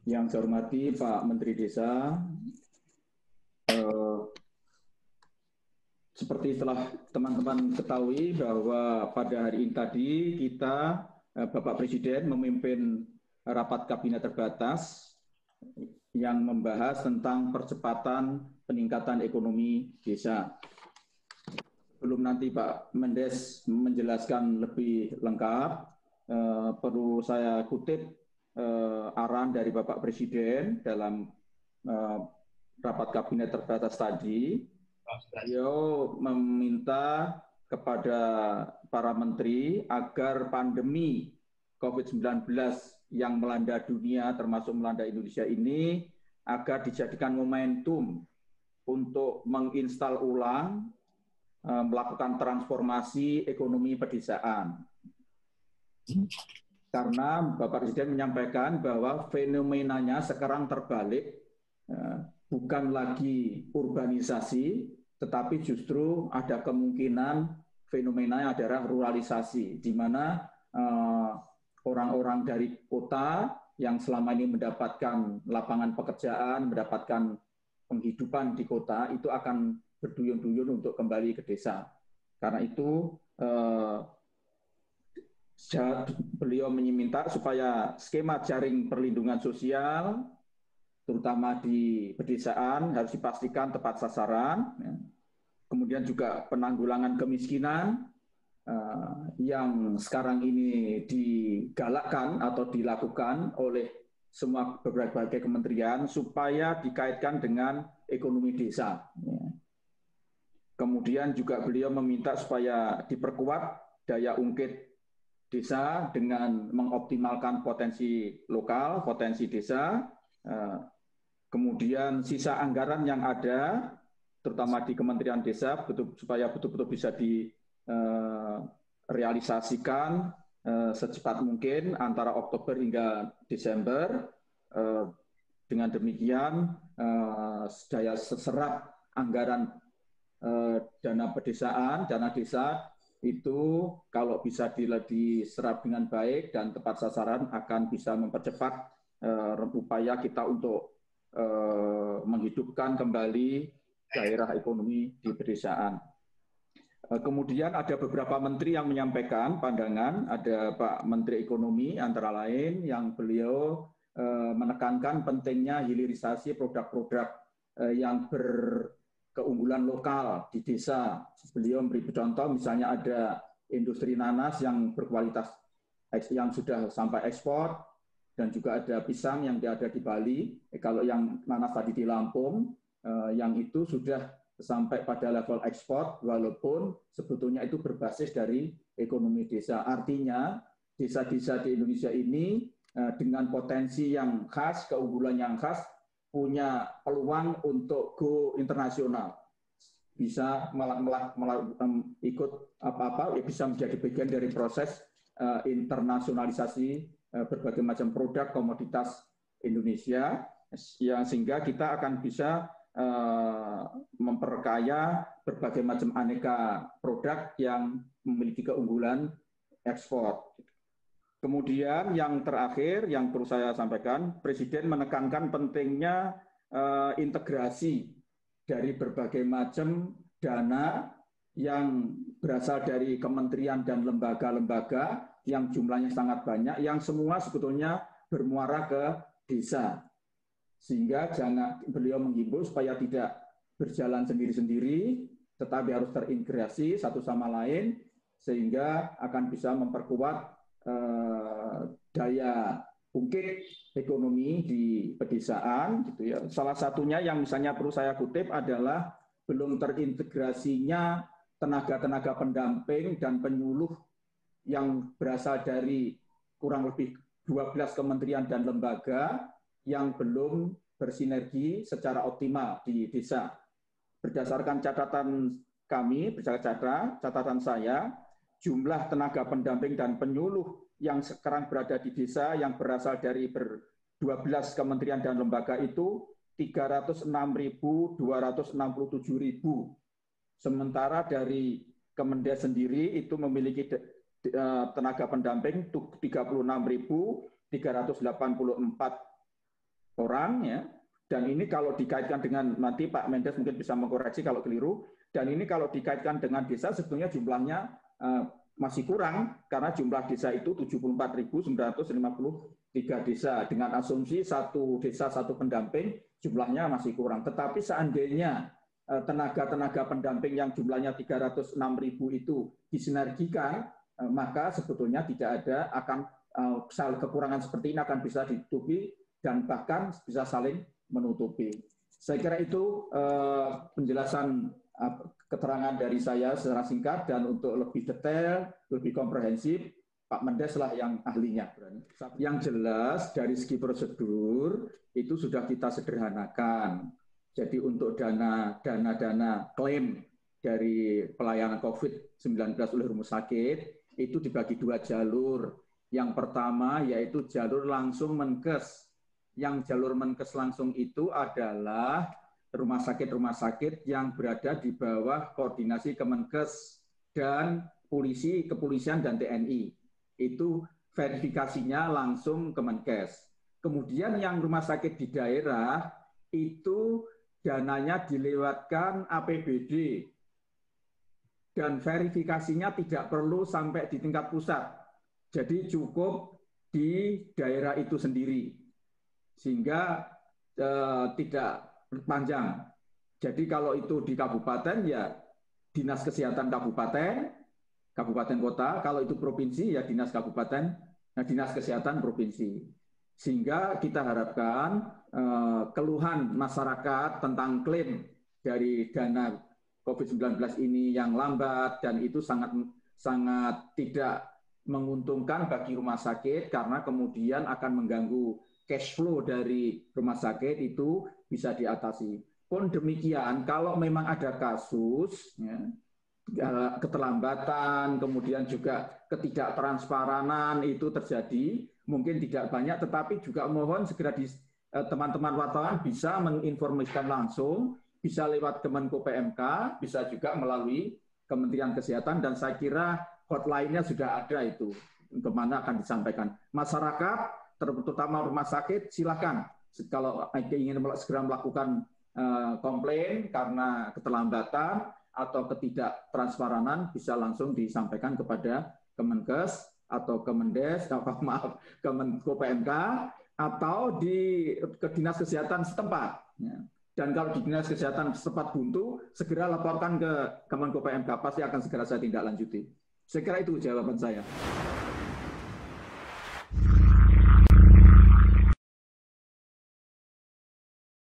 Yang saya hormati Pak Menteri Desa, eh, seperti telah teman-teman ketahui bahwa pada hari ini tadi kita, Bapak Presiden memimpin rapat kabinet terbatas yang membahas tentang percepatan peningkatan ekonomi desa. Belum nanti Pak Mendes menjelaskan lebih lengkap, perlu saya kutip arahan dari Bapak Presiden dalam rapat kabinet terbatas tadi. Beliau meminta kepada para menteri agar pandemi COVID-19 yang melanda dunia termasuk melanda Indonesia ini agar dijadikan momentum untuk menginstal ulang, melakukan transformasi ekonomi pedesaan. Karena Bapak Presiden menyampaikan bahwa fenomenanya sekarang terbalik, bukan lagi urbanisasi, tetapi justru ada kemungkinan fenomenanya adalah ruralisasi, di mana orang-orang dari kota yang selama ini mendapatkan lapangan pekerjaan, mendapatkan penghidupan di kota, itu akan berduyun-duyun untuk kembali ke desa. Karena itu beliau meminta supaya skema jaring perlindungan sosial, terutama di pedesaan, harus dipastikan tepat sasaran. Kemudian juga penanggulangan kemiskinan yang sekarang ini digalakkan atau dilakukan oleh semua berbagai kementerian supaya dikaitkan dengan ekonomi desa. Kemudian juga beliau meminta supaya diperkuat daya ungkit desa dengan mengoptimalkan potensi lokal, potensi desa, kemudian sisa anggaran yang ada, terutama di Kementerian Desa, supaya betul-betul bisa direalisasikan secepat mungkin antara Oktober hingga Desember. Dengan demikian, daya serap anggaran dana pedesaan, dana desa itu kalau bisa diserap dengan baik dan tepat sasaran akan bisa mempercepat upaya kita untuk menghidupkan kembali daerah ekonomi di pedesaan. Kemudian ada beberapa menteri yang menyampaikan pandangan, ada Pak Menteri Ekonomi antara lain yang beliau menekankan pentingnya hilirisasi produk-produk yang berkeunggulan lokal di desa. Beliau memberi contoh, misalnya ada industri nanas yang berkualitas, yang sudah sampai ekspor, dan juga ada pisang yang ada di Bali. Kalau yang nanas tadi di Lampung, yang itu sudah sampai pada level ekspor, walaupun sebetulnya itu berbasis dari ekonomi desa. Artinya desa-desa di Indonesia ini dengan potensi yang khas, keunggulan yang khas, punya peluang untuk go internasional, bisa ikut apa-apa, bisa menjadi bagian dari proses internasionalisasi berbagai macam produk komoditas Indonesia, yang sehingga kita akan bisa memperkaya berbagai macam aneka produk yang memiliki keunggulan ekspor. Kemudian yang terakhir yang perlu saya sampaikan, Presiden menekankan pentingnya integrasi dari berbagai macam dana yang berasal dari kementerian dan lembaga-lembaga yang jumlahnya sangat banyak, yang semua sebetulnya bermuara ke desa. Sehingga beliau menghimbau supaya tidak berjalan sendiri-sendiri, tetapi harus terintegrasi satu sama lain, sehingga akan bisa memperkuat daya ungkit ekonomi di pedesaan, gitu ya. Salah satunya yang misalnya perlu saya kutip adalah belum terintegrasinya tenaga-tenaga pendamping dan penyuluh yang berasal dari kurang lebih 12 kementerian dan lembaga yang belum bersinergi secara optimal di desa. Berdasarkan catatan kami, berdasarkan catatan saya, jumlah tenaga pendamping dan penyuluh yang sekarang berada di desa yang berasal dari 12 kementerian dan lembaga itu 306.267.000. Sementara dari Kemendes sendiri itu memiliki tenaga pendamping 36.384 orang ya. Dan ini kalau dikaitkan dengan, nanti Pak Mendes mungkin bisa mengkoreksi kalau keliru, dan ini kalau dikaitkan dengan desa sebetulnya jumlahnya masih kurang karena jumlah desa itu 74.953 desa. Dengan asumsi satu desa satu pendamping jumlahnya masih kurang. Tetapi seandainya tenaga-tenaga pendamping yang jumlahnya 306.000 itu disinergikan, maka sebetulnya tidak ada akan kekurangan seperti ini akan bisa ditutupi dan bahkan bisa saling menutupi. Saya kira itu penjelasan keterangan dari saya secara singkat, dan untuk lebih detail, lebih komprehensif, Pak Mendes lah yang ahlinya. Yang jelas dari segi prosedur itu sudah kita sederhanakan. Jadi untuk dana klaim dari pelayanan COVID-19 oleh rumah sakit itu dibagi dua jalur. Yang pertama yaitu jalur langsung Menkes. Yang jalur Menkes langsung itu adalah rumah sakit yang berada di bawah koordinasi Kemenkes dan kepolisian dan TNI. Itu verifikasinya langsung Kemenkes. Kemudian yang rumah sakit di daerah itu dananya dilewatkan APBD dan verifikasinya tidak perlu sampai di tingkat pusat. Jadi cukup di daerah itu sendiri. Sehingga tidak panjang. Jadi kalau itu di kabupaten ya dinas kesehatan kabupaten kota. Kalau itu provinsi ya dinas kabupaten, dinas kesehatan provinsi. Sehingga kita harapkan keluhan masyarakat tentang klaim dari dana COVID-19 ini yang lambat dan itu sangat tidak menguntungkan bagi rumah sakit karena kemudian akan mengganggu cash flow dari rumah sakit, itu bisa diatasi. Pun demikian, kalau memang ada kasus ya, keterlambatan, kemudian juga ketidaktransparan itu terjadi, mungkin tidak banyak, tetapi juga mohon segera teman-teman wartawan bisa menginformasikan langsung, bisa lewat Kemenko PMK, bisa juga melalui Kementerian Kesehatan, dan saya kira hotline-nya sudah ada itu, kemana akan disampaikan. Masyarakat, terutama rumah sakit, silakan kalau ingin segera melakukan komplain karena keterlambatan atau ketidaktransparan bisa langsung disampaikan kepada Kemenkes atau Kemendes, Kemenko PMK atau ke dinas kesehatan setempat. Dan kalau di dinas kesehatan setempat buntu, segera laporkan ke Kemenko PMK, pasti akan segera saya tindak lanjuti. Saya kira itu jawaban saya.